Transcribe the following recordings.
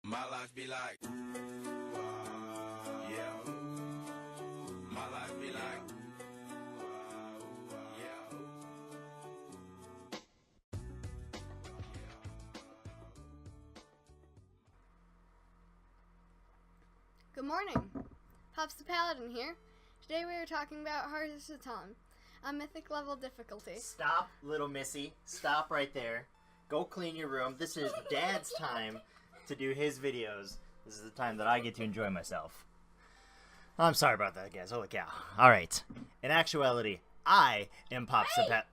My life be like, yeah. My life be like, yeah. Good morning. Pops the Paladin here. Today we are talking about Harjatan, a mythic level difficulty. Stop, little missy. Stop right there. Go clean your room. This is Dad's time to do his videos. This is the time that I get to enjoy myself. I'm sorry about that, guys. Holy cow. Alright. In actuality, I am Pops the Paladin.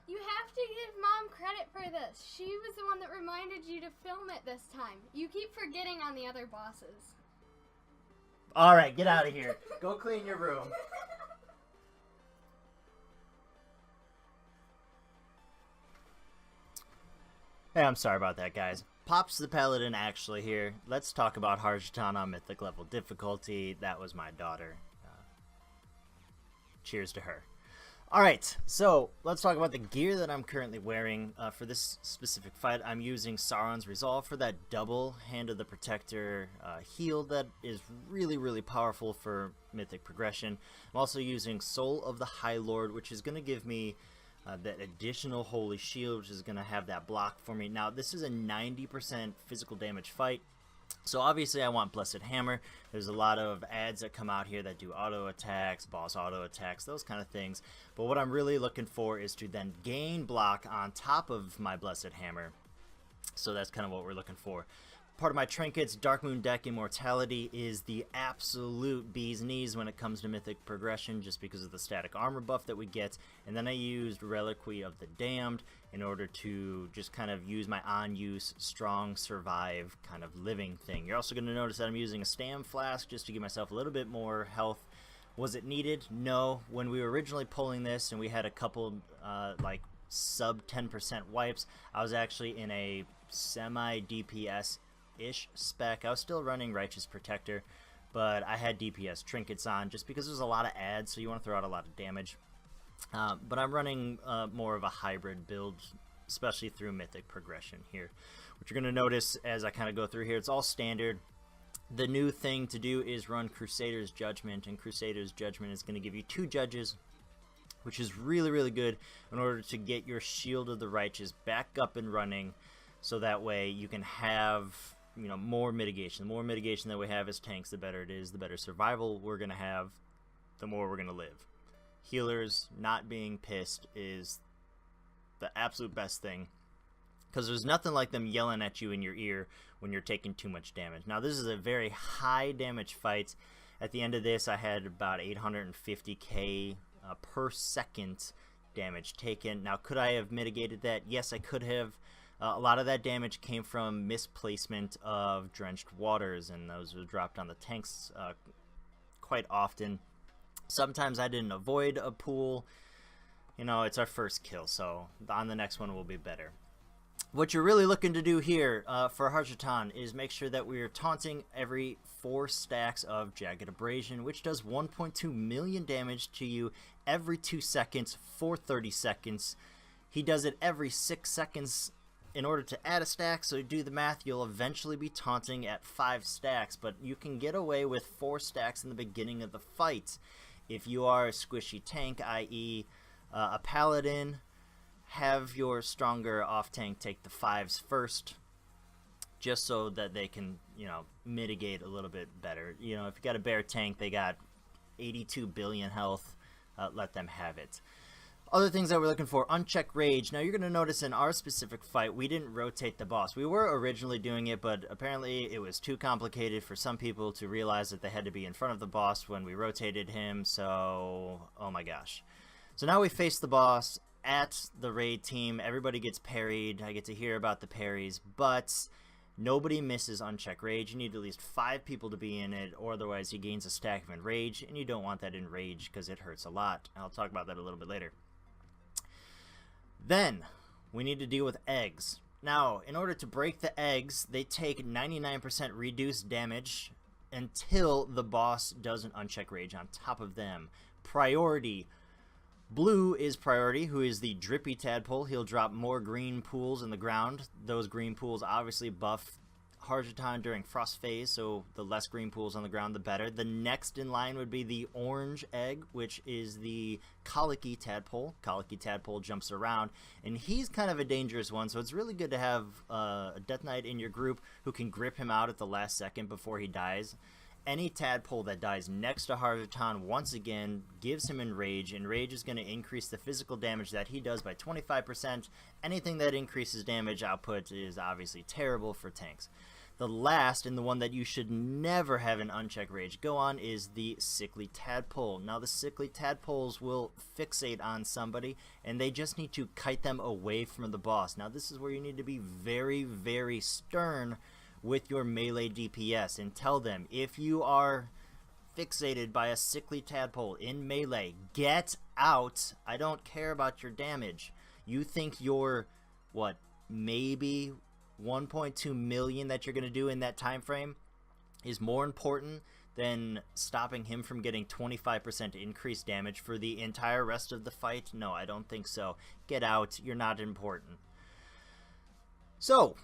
You have to give Mom credit for this. She was the one that reminded you to film it this time. You keep forgetting on the other bosses. Alright, get out of here. Go clean your room. Hey, I'm sorry about that, guys. Pops the Paladin actually here. Let's talk about Harjatan on Mythic level difficulty. That was my daughter. Cheers to her. Alright, so let's talk about the gear that I'm currently wearing. For this specific fight, I'm using Sauron's Resolve for that double Hand of the Protector heal that is really, really powerful for Mythic progression. I'm also using Soul of the High Lord, which is going to give me that additional Holy Shield, which is going to have that block for me. Now, this is a 90% physical damage fight. So obviously I want Blessed Hammer. There's a lot of ads that come out here that do auto attacks, boss auto attacks, those kind of things. But what I'm really looking for is to then gain block on top of my Blessed Hammer. So that's kind of what we're looking for. Part of my trinkets, Dark Moon Deck Immortality, is the absolute bee's knees when it comes to Mythic progression, just because of the static armor buff that we get. And then I used Reliquary of the Damned in order to just kind of use my on-use, strong, survive kind of living thing. You're also going to notice that I'm using a Stam Flask just to give myself a little bit more health. Was it needed? No. When we were originally pulling this and we had a couple like sub 10% wipes, I was actually in a semi-DPS-ish spec. I was still running Righteous Protector, but I had DPS trinkets on just because there's a lot of ads, so you want to throw out a lot of damage. But I'm running more of a hybrid build, especially through Mythic progression here. What you're going to notice as I kind of go through here, it's all standard. The new thing to do is run Crusader's Judgment, and Crusader's Judgment is going to give you 2 judges, which is really, really good in order to get your Shield of the Righteous back up and running, so that way you can have, you know, more mitigation. The more mitigation that we have as tanks, the better it is. The better survival we're going to have, the more we're going to live. Healers not being pissed is the absolute best thing, because there's nothing like them yelling at you in your ear when you're taking too much damage. Now, this is a very high damage fight. At the end of this, I had about 850k per second damage taken. Now, could I have mitigated that? Yes, I could have. A lot of that damage came from misplacement of Drenched Waters, and those were dropped on the tanks quite often. Sometimes I didn't avoid a pool. You know, it's our first kill, so on the next one will be better. What you're really looking to do here for Harjatan is make sure that we are taunting every 4 stacks of Jagged Abrasion, which does 1.2 million damage to you every 2 seconds for 30 seconds. He does it every 6 seconds in order to add a stack, so do the math, you'll eventually be taunting at 5 stacks, but you can get away with 4 stacks in the beginning of the fight. If you are a squishy tank, i.e. A paladin, have your stronger off-tank take the 5s first, just so that they can, you know, mitigate a little bit better. You know, if you got a bear tank, they got 82 billion health, let them have it. Other things that we're looking for, Unchecked Rage. Now, you're going to notice in our specific fight, we didn't rotate the boss. We were originally doing it, but apparently it was too complicated for some people to realize that they had to be in front of the boss when we rotated him, so oh my gosh. So now we face the boss at the raid team. Everybody gets parried. I get to hear about the parries, but nobody misses Unchecked Rage. You need at least 5 people to be in it, or otherwise he gains a stack of Enrage, and you don't want that Enrage because it hurts a lot. I'll talk about that a little bit later. Then, we need to deal with eggs. Now, in order to break the eggs, they take 99% reduced damage until the boss does an Unchecked Rage on top of them. Priority. Blue is priority, who is the drippy tadpole. He'll drop more green pools in the ground. Those green pools obviously buff Harjatan during frost phase, so the less green pools on the ground, the better. The next in line would be the orange egg, which is the colicky tadpole. Colicky tadpole jumps around, and he's kind of a dangerous one, so it's really good to have a Death Knight in your group who can grip him out at the last second before he dies. Any tadpole that dies next to Harjatan once again gives him Enrage. Enrage is going to increase the physical damage that he does by 25%. Anything that increases damage output is obviously terrible for tanks. The last, and the one that you should never have an Unchecked Rage go on, is the Sickly Tadpole. Now the Sickly Tadpoles will fixate on somebody, and they just need to kite them away from the boss. Now this is where you need to be very, very stern with your melee DPS and tell them, if you are fixated by a Sickly Tadpole in melee, get out. I don't care about your damage. You think your, what, maybe 1.2 million that you're going to do in that time frame is more important than stopping him from getting 25% increased damage for the entire rest of the fight? No, I don't think so. Get out. You're not important. So,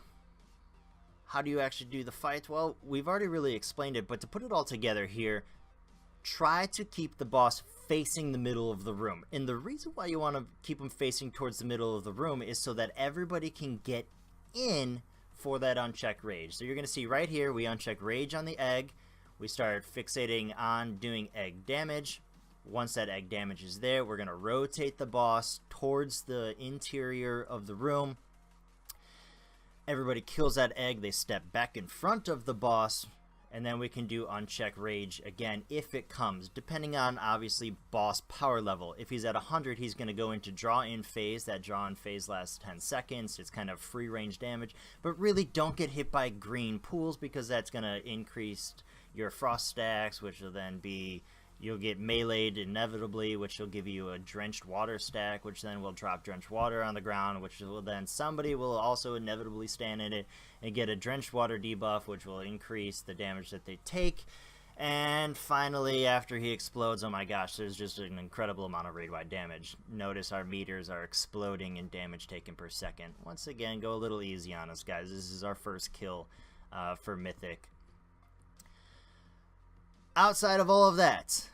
how do you actually do the fight? Well, we've already really explained it, but to put it all together here, try to keep the boss facing the middle of the room. And the reason why you want to keep him facing towards the middle of the room is so that everybody can get in for that Unchecked Rage. So you're going to see right here, we Uncheck Rage on the egg. We start fixating on doing egg damage. Once that egg damage is there, we're going to rotate the boss towards the interior of the room. Everybody kills that egg, they step back in front of the boss, and then we can do Unchecked Rage again if it comes, depending on obviously boss power level. If he's at 100, he's going to go into draw in phase. That draw in phase lasts 10 seconds. It's kind of free range damage, but really don't get hit by green pools because that's going to increase your frost stacks, which will then be, you'll get meleeed inevitably, which will give you a drenched water stack, which then will drop drenched water on the ground, which will then somebody will also inevitably stand in it and get a drenched water debuff, which will increase the damage that they take. And finally, after he explodes, oh my gosh, there's just an incredible amount of raid-wide damage. Notice our meters are exploding in damage taken per second. Once again, go a little easy on us, guys. This is our first kill for Mythic. Outside of all of that,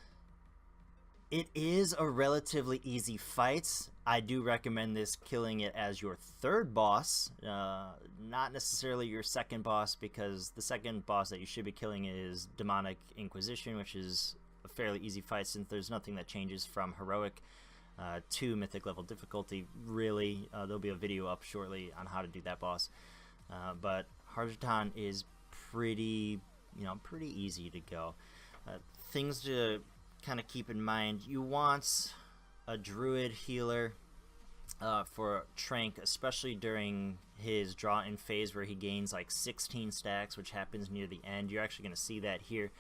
it is a relatively easy fight. I do recommend this killing it as your third boss, not necessarily your second boss, because the second boss that you should be killing is Demonic Inquisition, which is a fairly easy fight since there's nothing that changes from heroic to mythic level difficulty. Really, there'll be a video up shortly on how to do that boss. But Harjatan is pretty easy to go. Things to kind of keep in mind: you want a druid healer for Trank, especially during his draw-in phase where he gains like 16 stacks, which happens near the end. You're actually going to see that here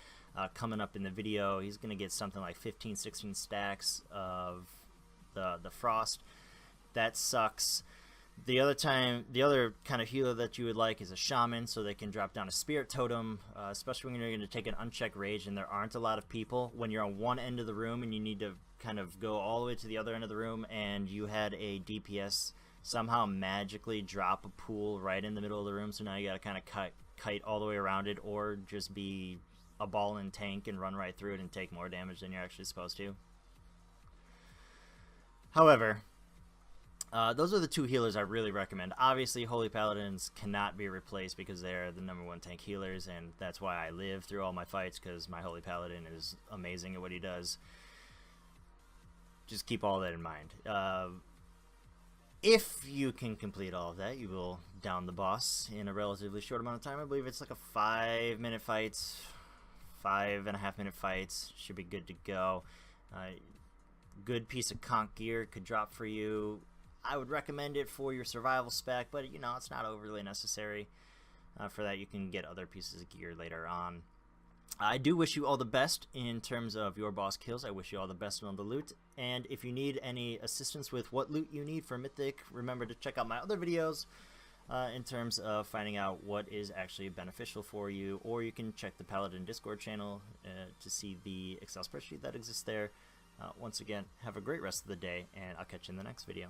coming up in the video. He's going to get something like 15-16 stacks of the frost. That sucks. The other kind of healer that you would like is a shaman, so they can drop down a spirit totem, especially when you're going to take an Unchecked Rage and there aren't a lot of people. When you're on one end of the room and you need to kind of go all the way to the other end of the room, and you had a DPS somehow magically drop a pool right in the middle of the room, so now you got to kind of kite all the way around it, or just be a ball and tank and run right through it and take more damage than you're actually supposed to. However, those are the two healers I really recommend. Obviously, Holy Paladins cannot be replaced because they're the #1 tank healers, and that's why I live through all my fights, because my Holy Paladin is amazing at what he does. Just keep all that in mind. If you can complete all of that, you will down the boss in a relatively short amount of time. I believe it's like a 5-minute fight, 5.5-minute fights. Should be good to go. Good piece of conch gear could drop for you. I would recommend it for your survival spec, but you know, it's not overly necessary. For that, you can get other pieces of gear later on. I do wish you all the best in terms of your boss kills. I wish you all the best on the loot. And if you need any assistance with what loot you need for Mythic, remember to check out my other videos in terms of finding out what is actually beneficial for you. Or you can check the Paladin Discord channel to see the Excel spreadsheet that exists there. Once again, have a great rest of the day, and I'll catch you in the next video.